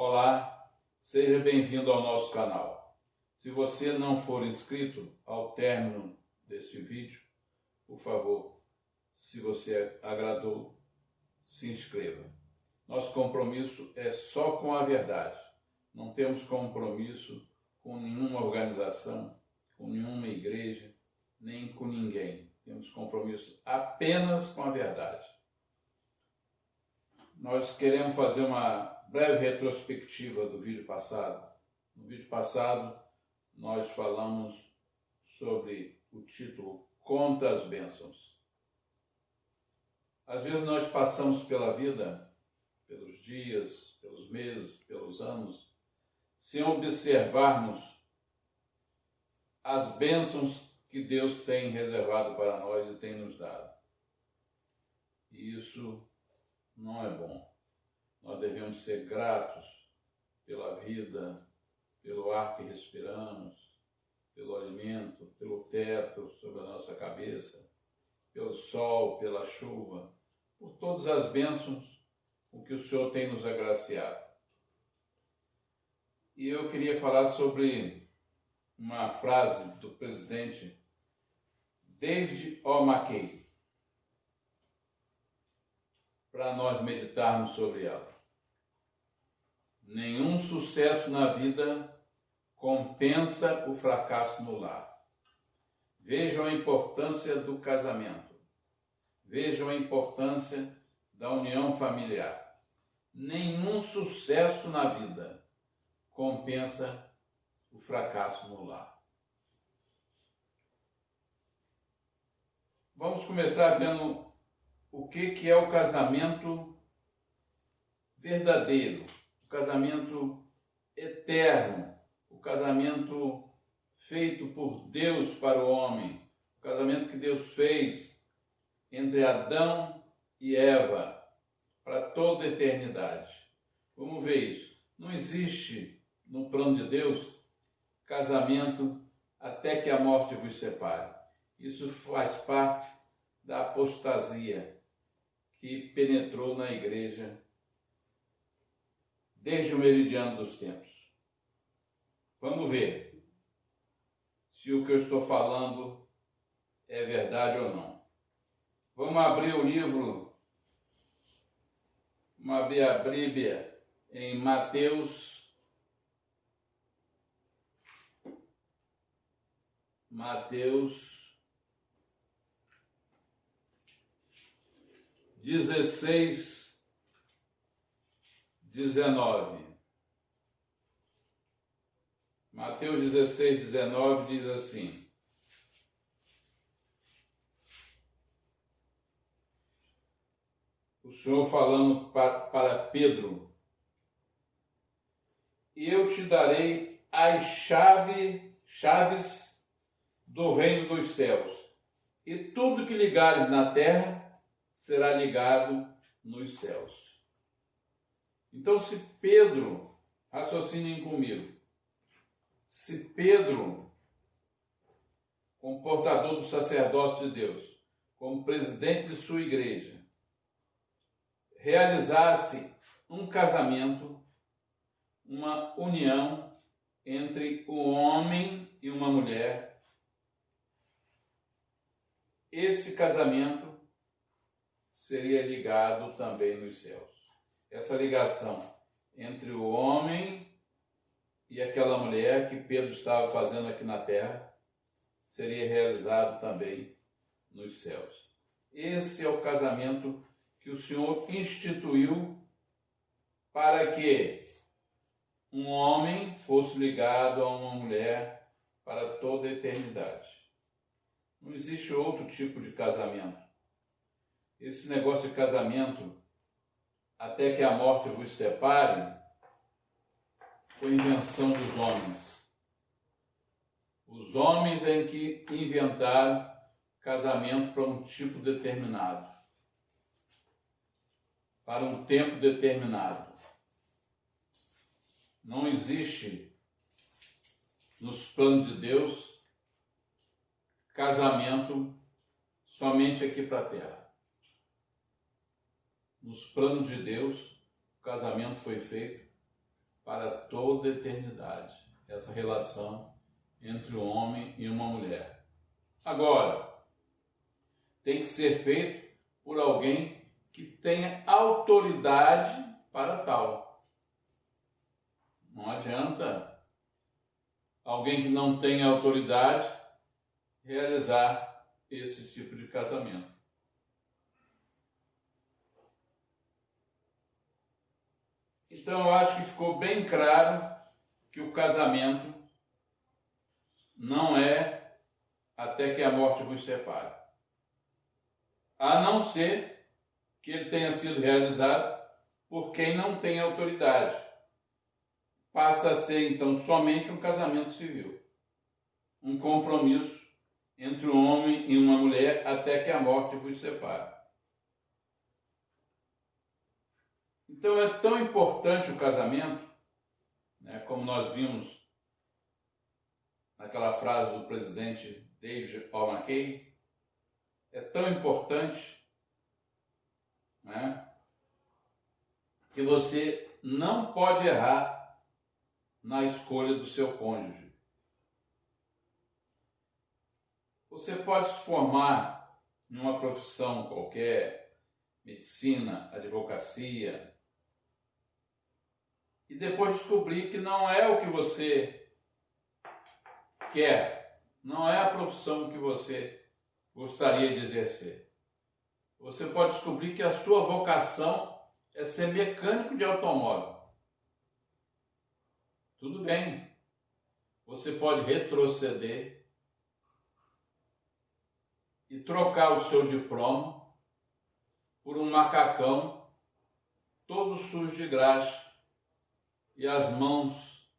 Olá, seja bem-vindo ao nosso canal. Se você não for inscrito, ao término deste vídeo, por favor, se você agradou, se inscreva. Nosso compromisso é só com a verdade. Não temos compromisso com nenhuma organização, com nenhuma igreja, nem com ninguém. Temos compromisso apenas com a verdade. Nós queremos fazer uma breve retrospectiva do vídeo passado. No vídeo passado, nós falamos sobre o título Conta as Bênçãos. Às vezes nós passamos pela vida, pelos dias, pelos meses, pelos anos, sem observarmos as bênçãos que Deus tem reservado para nós e tem nos dado. E isso não é bom. Nós devemos ser gratos pela vida, pelo ar que respiramos, pelo alimento, pelo teto sobre a nossa cabeça, pelo sol, pela chuva, por todas as bênçãos com que o Senhor tem nos agraciado. E eu queria falar sobre uma frase do presidente David O. McKay, para nós meditarmos sobre ela. Nenhum sucesso na vida compensa o fracasso no lar. Vejam a importância do casamento. Vejam a importância da união familiar. Nenhum sucesso na vida compensa o fracasso no lar. Vamos começar vendo o que é o casamento verdadeiro, o casamento eterno, o casamento feito por Deus para o homem, o casamento que Deus fez entre Adão e Eva para toda a eternidade. Vamos ver isso. Não existe no plano de Deus casamento até que a morte vos separe. Isso faz parte da apostasia que penetrou na igreja desde o meridiano dos tempos. Vamos ver se o que eu estou falando é verdade ou não. Vamos abrir o livro, vamos abrir a Bíblia em Mateus 16, 19. Mateus 16, 19 diz assim: o Senhor falando para Pedro: e eu te darei as chaves do reino dos céus, e tudo que ligares na terra será ligado nos céus. Então, se Pedro, raciocinem comigo, se Pedro, como portador do sacerdócio de Deus, como presidente de sua igreja, realizasse um casamento, uma união entre um homem e uma mulher, esse casamento seria ligado também nos céus. Essa ligação entre o homem e aquela mulher que Pedro estava fazendo aqui na terra seria realizado também nos céus. Esse é o casamento que o Senhor instituiu para que um homem fosse ligado a uma mulher para toda a eternidade. Não existe outro tipo de casamento. Esse negócio de casamento, até que a morte vos separe, foi invenção dos homens. Os homens é que inventaram casamento para um tipo determinado, para um tempo determinado. Não existe nos planos de Deus casamento somente aqui para a terra. Nos planos de Deus, o casamento foi feito para toda a eternidade, essa relação entre um homem e uma mulher. Agora, tem que ser feito por alguém que tenha autoridade para tal. Não adianta alguém que não tenha autoridade realizar esse tipo de casamento. Então eu acho que ficou bem claro que o casamento não é até que a morte vos separe. A não ser que ele tenha sido realizado por quem não tem autoridade. Passa a ser então somente um casamento civil. Um compromisso entre um homem e uma mulher até que a morte vos separe. Então é tão importante o casamento, né, como nós vimos naquela frase do presidente David Paul McKay, é tão importante, né, que você não pode errar na escolha do seu cônjuge. Você pode se formar em uma profissão qualquer, medicina, advocacia, e depois descobrir que não é o que você quer, não é a profissão que você gostaria de exercer. Você pode descobrir que a sua vocação é ser mecânico de automóvel. Tudo bem, você pode retroceder e trocar o seu diploma por um macacão todo sujo de graxa e as mãos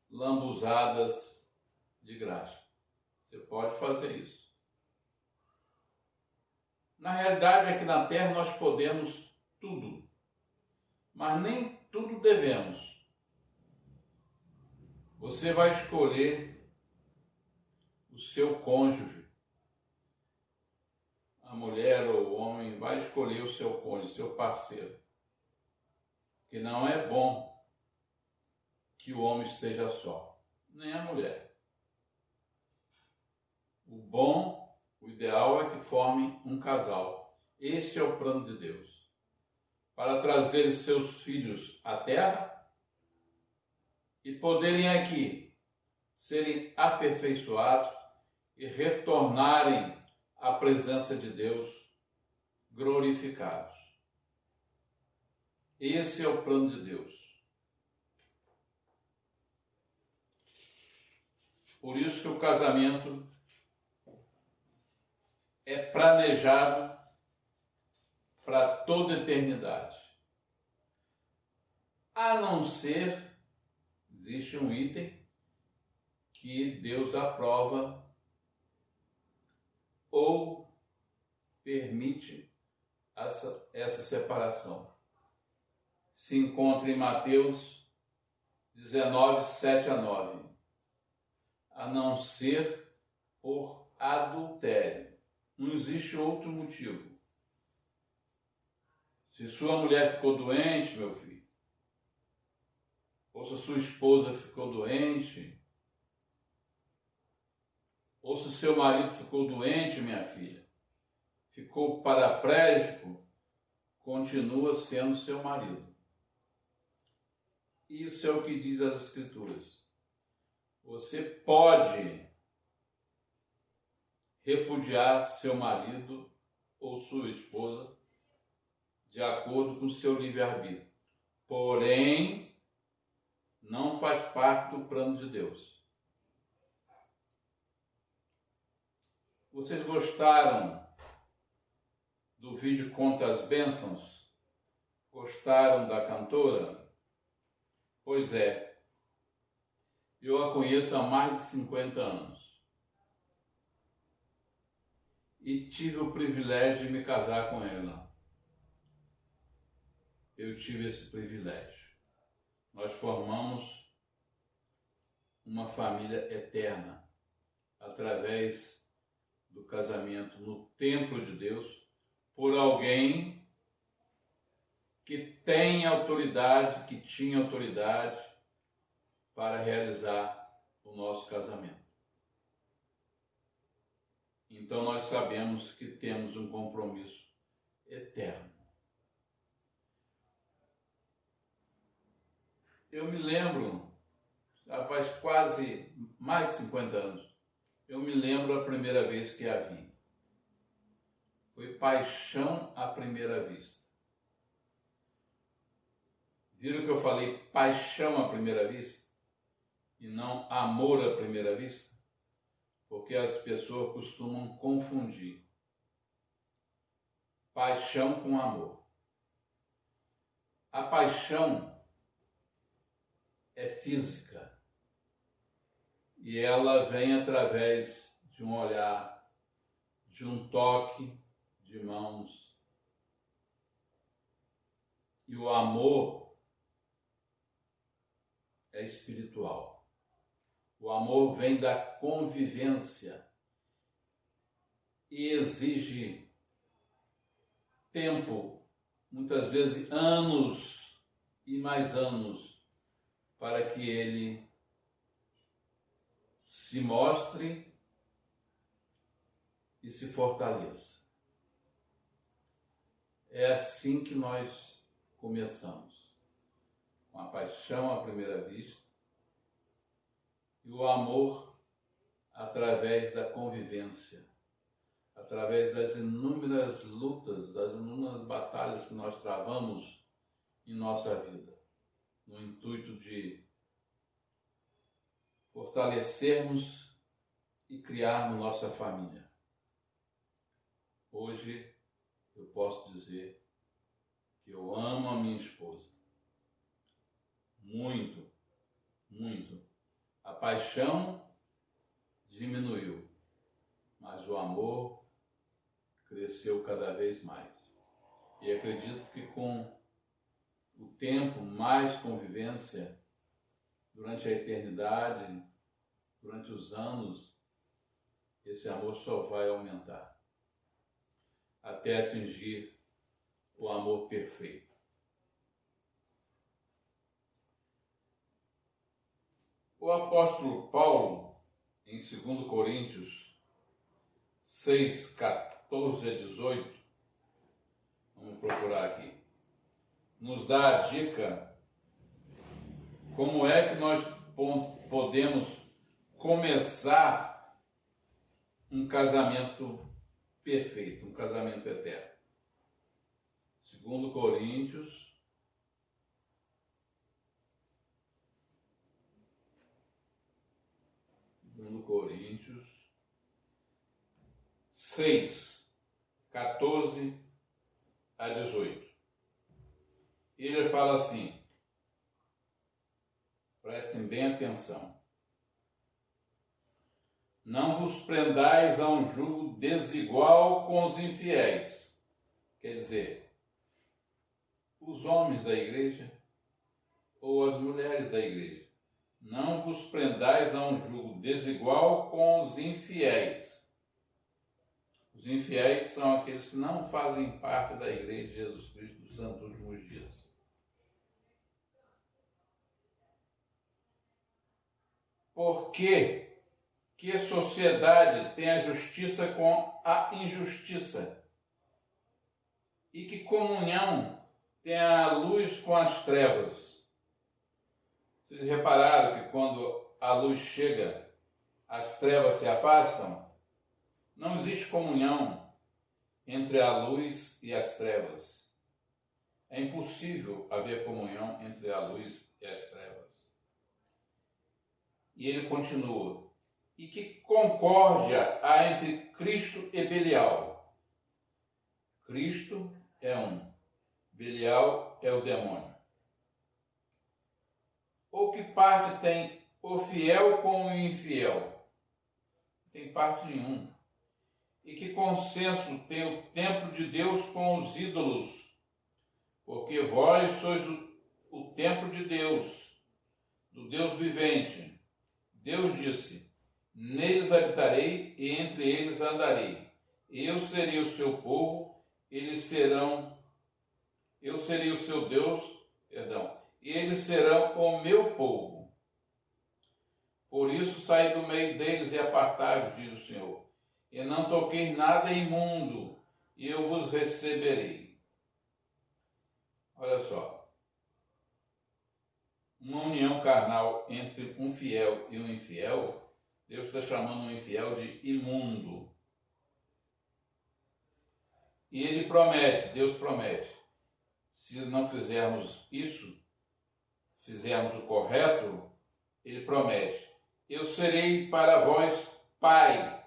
lambuzadas de graxa. Você pode fazer isso. Na realidade é que na Terra nós podemos tudo, mas nem tudo devemos. Você vai escolher o seu cônjuge. A mulher ou o homem vai escolher o seu cônjuge, seu parceiro. Que não é bom que o homem esteja só, nem a mulher. O ideal é que formem um casal. Esse é o plano de Deus. Para trazer seus filhos à terra e poderem aqui serem aperfeiçoados e retornarem à presença de Deus glorificados. Esse é o plano de Deus. Por isso que o casamento é planejado para toda a eternidade. A não ser, existe um item que Deus aprova ou permite essa separação. Se encontra em Mateus 19, 7 a 9. A não ser por adultério. Não existe outro motivo. Se sua mulher ficou doente, meu filho, ou se sua esposa ficou doente, ou se seu marido ficou doente, minha filha, ficou paraplégico, continua sendo seu marido. Isso é o que diz as Escrituras. Você pode repudiar seu marido ou sua esposa de acordo com o seu livre-arbítrio. Porém, não faz parte do plano de Deus. Vocês gostaram do vídeo Conta as Bênçãos? Gostaram da cantora? Pois é. Eu a conheço há mais de 50 anos. E tive o privilégio de me casar com ela. Eu tive esse privilégio. Nós formamos uma família eterna através do casamento no templo de Deus por alguém que tem autoridade, que tinha autoridade para realizar o nosso casamento. Então nós sabemos que temos um compromisso eterno. Eu me lembro, já faz quase mais de 50 anos, eu me lembro a primeira vez que a vi. Foi paixão à primeira vista. Viram que eu falei paixão à primeira vista? E não amor à primeira vista? Porque as pessoas costumam confundir paixão com amor. A paixão é física e ela vem através de um olhar, de um toque de mãos. E o amor é espiritual. O amor vem da convivência e exige tempo, muitas vezes anos e mais anos, para que ele se mostre e se fortaleça. É assim que nós começamos, com a paixão à primeira vista e o amor através da convivência, através das inúmeras lutas, das inúmeras batalhas que nós travamos em nossa vida, no intuito de fortalecermos e criarmos nossa família. Hoje eu posso dizer que eu amo a minha esposa. Muito, muito. A paixão diminuiu, mas o amor cresceu cada vez mais. E acredito que com o tempo, mais convivência, durante a eternidade, durante os anos, esse amor só vai aumentar, até atingir o amor perfeito. O apóstolo Paulo, em 2 Coríntios 6, 14 a 18, vamos procurar aqui, nos dá a dica como é que nós podemos começar um casamento perfeito, um casamento eterno. 2 Coríntios 6, 14 a 18. Ele fala assim, prestem bem atenção. Não vos prendais a um jugo desigual com os infiéis. Quer dizer, os homens da igreja ou as mulheres da igreja. Não vos prendais a um jugo desigual com os infiéis. Os infiéis são aqueles que não fazem parte da igreja de Jesus Cristo dos Santos Últimos Dias. Por que a sociedade tem a justiça com a injustiça? E que comunhão tem a luz com as trevas? Vocês repararam que quando a luz chega, as trevas se afastam? Não existe comunhão entre a luz e as trevas. É impossível haver comunhão entre a luz e as trevas. E ele continua. E que concórdia há entre Cristo e Belial? Cristo é um, Belial é o demônio. Ou que parte tem o fiel com o infiel? Não tem parte nenhuma. E que consenso tem o templo de Deus com os ídolos? Porque vós sois o templo de Deus, do Deus vivente. Deus disse, neles habitarei e entre eles andarei. Eu serei o seu povo, eles serão eu serei o seu Deus, e eles serão o meu povo. Por isso saí do meio deles e apartai-vos, diz o Senhor, e não toquei nada imundo, e eu vos receberei. Olha só, uma união carnal entre um fiel e um infiel, Deus está chamando um infiel de imundo. E ele promete, Deus promete, se não fizermos isso, fizermos o correto, ele promete, eu serei para vós pai,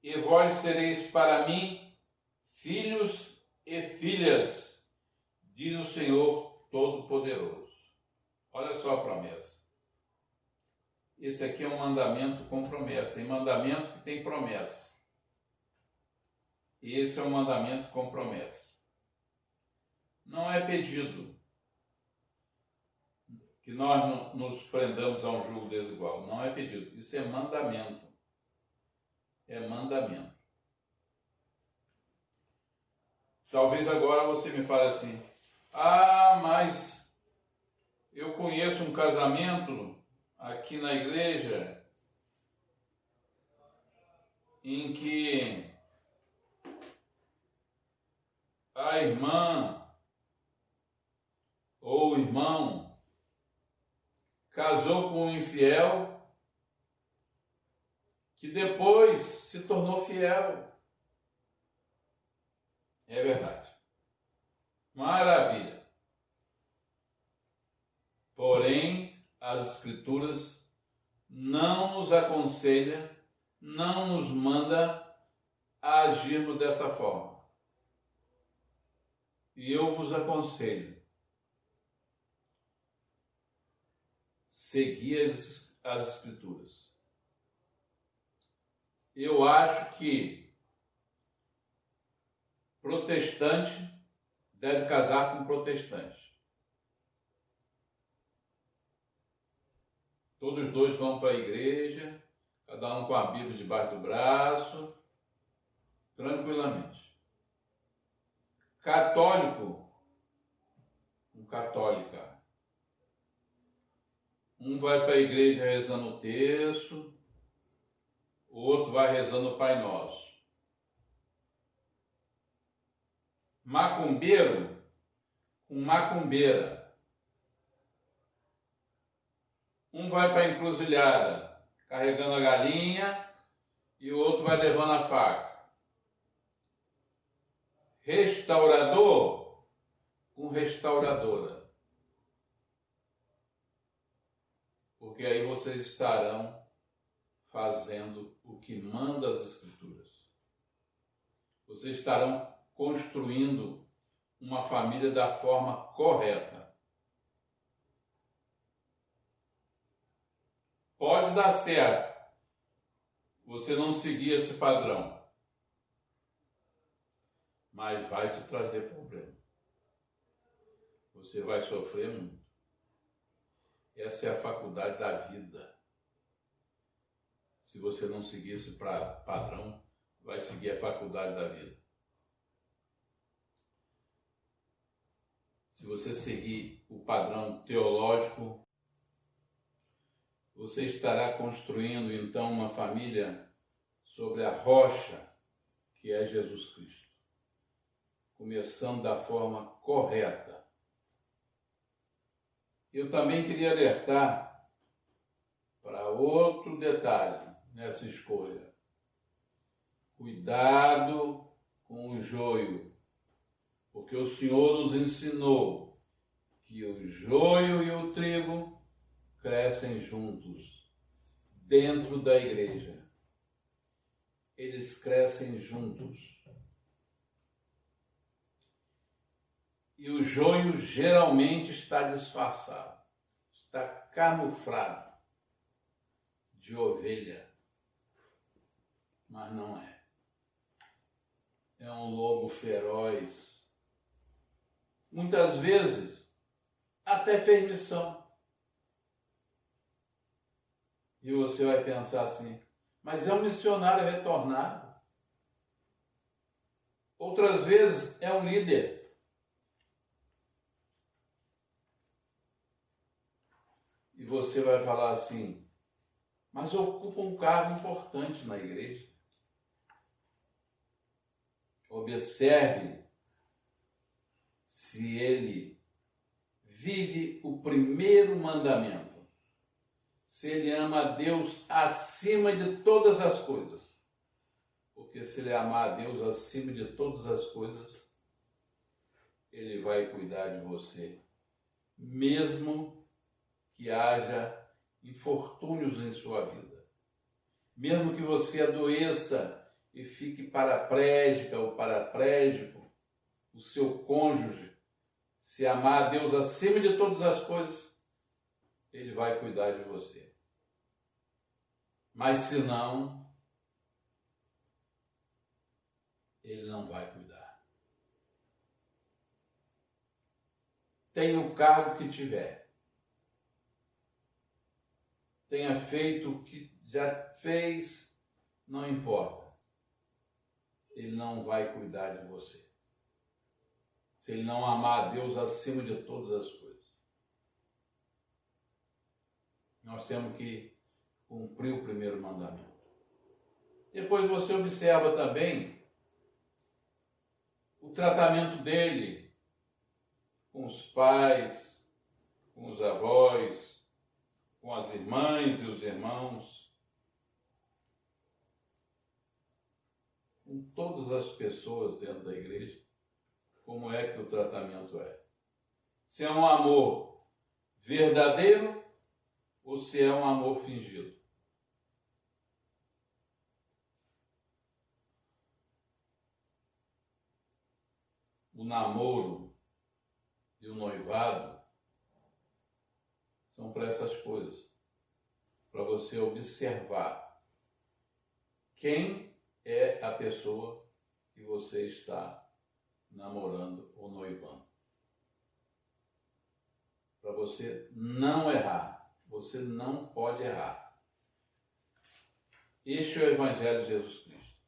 e vós sereis para mim filhos e filhas, diz o Senhor Todo-Poderoso. Olha só a promessa. Esse aqui é um mandamento com promessa. Tem mandamento que tem promessa. E esse é um mandamento com promessa. Não é pedido que nós nos prendamos a um jugo desigual. Não é pedido. Isso é mandamento. É mandamento. Talvez agora você me fale assim, mas eu conheço um casamento aqui na igreja em que a irmã ou o irmão casou com um infiel que depois se tornou fiel. É verdade. Maravilha. Porém, as Escrituras não nos aconselha, não nos manda a agirmos dessa forma. E eu vos aconselho, seguir as Escrituras. Eu acho que protestante deve casar com protestante. Todos os dois vão para a igreja, cada um com a Bíblia debaixo do braço, tranquilamente. Católico, um católica. Um vai para a igreja rezando o terço, o outro vai rezando o Pai Nosso. Macumbeiro com macumbeira. Um vai para a encruzilhada carregando a galinha e o outro vai levando a faca. Restaurador com restauradora. Porque aí vocês estarão fazendo o que manda as Escrituras. Vocês estarão construindo uma família da forma correta. Pode dar certo você não seguir esse padrão, mas vai te trazer problema. Você vai sofrer muito. Essa é a faculdade da vida. Se você não seguir esse padrão, vai seguir a faculdade da vida. Se você seguir o padrão teológico, você estará construindo então uma família sobre a rocha que é Jesus Cristo, começando da forma correta. Eu também queria alertar para outro detalhe nessa escolha. Cuidado com o joio, porque o Senhor nos ensinou que o joio e o trigo crescem juntos dentro da igreja. Eles crescem juntos. E o joio geralmente está disfarçado, está camuflado de ovelha, mas não é. É um lobo feroz. Muitas vezes, até fez missão. E você vai pensar assim, mas é um missionário retornado. Outras vezes é um líder. você vai falar assim, mas ocupa um cargo importante na igreja. Observe se ele vive o primeiro mandamento, se ele ama a Deus acima de todas as coisas. Porque se ele amar a Deus acima de todas as coisas, ele vai cuidar de você, mesmo que haja infortúnios em sua vida. Mesmo que você adoeça e fique paraplégica ou paraplégico, o seu cônjuge, se amar a Deus acima de todas as coisas, ele vai cuidar de você. Mas se não, ele não vai cuidar. Tenha o cargo que tiver. Tenha feito o que já fez, não importa. Ele não vai cuidar de você. Se ele não amar a Deus acima de todas as coisas. Nós temos que cumprir o primeiro mandamento. Depois você observa também o tratamento dele com os pais, com os avós, com as irmãs e os irmãos, com todas as pessoas dentro da igreja, como é que o tratamento é. Se é um amor verdadeiro ou se é um amor fingido. O namoro e o noivado são para essas coisas, para você observar quem é a pessoa que você está namorando ou noivando. Para você não errar, você não pode errar. Este é o Evangelho de Jesus Cristo.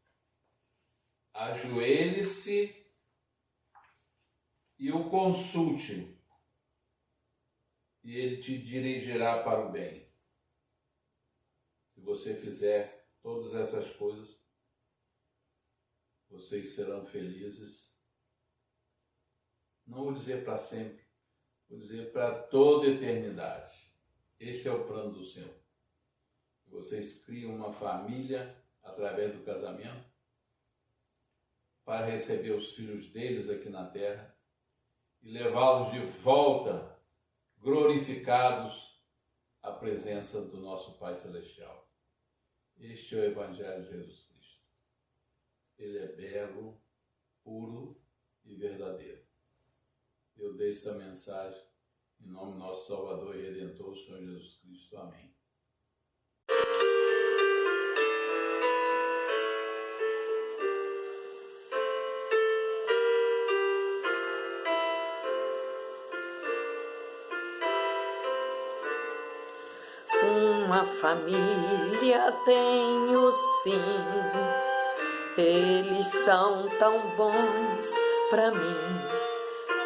Ajoelhe-se e o consulte, e ele te dirigirá para o bem. Se você fizer todas essas coisas, vocês serão felizes. Não vou dizer para sempre, vou dizer para toda a eternidade. Este é o plano do Senhor. Vocês criam uma família através do casamento para receber os filhos deles aqui na terra e levá-los de volta, glorificados, à presença do nosso Pai Celestial. Este é o Evangelho de Jesus Cristo. Ele é belo, puro e verdadeiro. Eu deixo essa mensagem em nome do nosso Salvador e Redentor, o Senhor Jesus Cristo. Amém. Uma família tenho sim, eles são tão bons pra mim.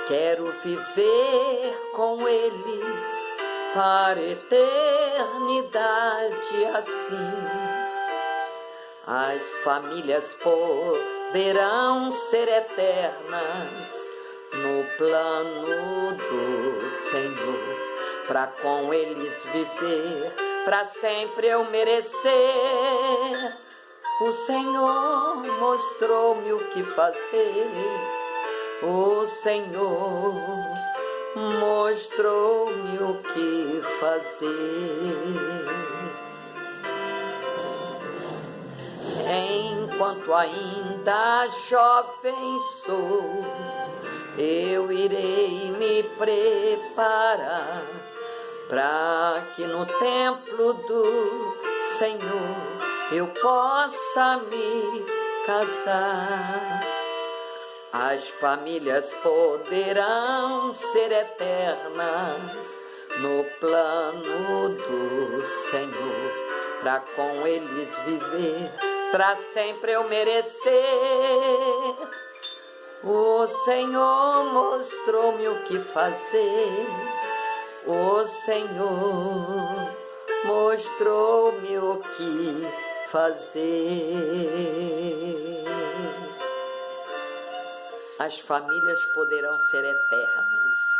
Quero viver com eles para a eternidade assim. As famílias poderão ser eternas no plano do Senhor, para com eles viver, para sempre eu merecer. O Senhor mostrou-me o que fazer, o Senhor mostrou-me o que fazer. Enquanto ainda jovem sou, eu irei me preparar para que no templo do Senhor eu possa me casar. As famílias poderão ser eternas no plano do Senhor, para com eles viver, para sempre eu merecer. O Senhor mostrou-me o que fazer, o Senhor mostrou-me o que fazer. As famílias poderão ser eternas